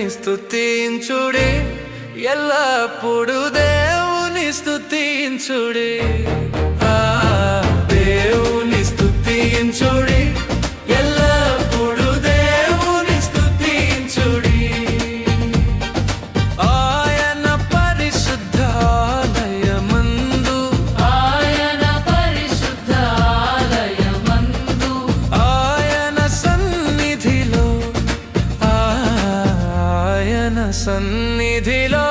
దేవుని స్తుతించుడే, ఎల్లప్పుడు దేవుని స్తుతించుడే. దేవుని స్తుతించుడే, ఎల్లప్పుడు దేవుని స్తుతించుడి. ఆయన పరిశుద్ధాలయమందు, ఆయన పరిశుద్ధాలయమందు, ఆయన సన్నిధిలో, ఆయన సన్నిధిలో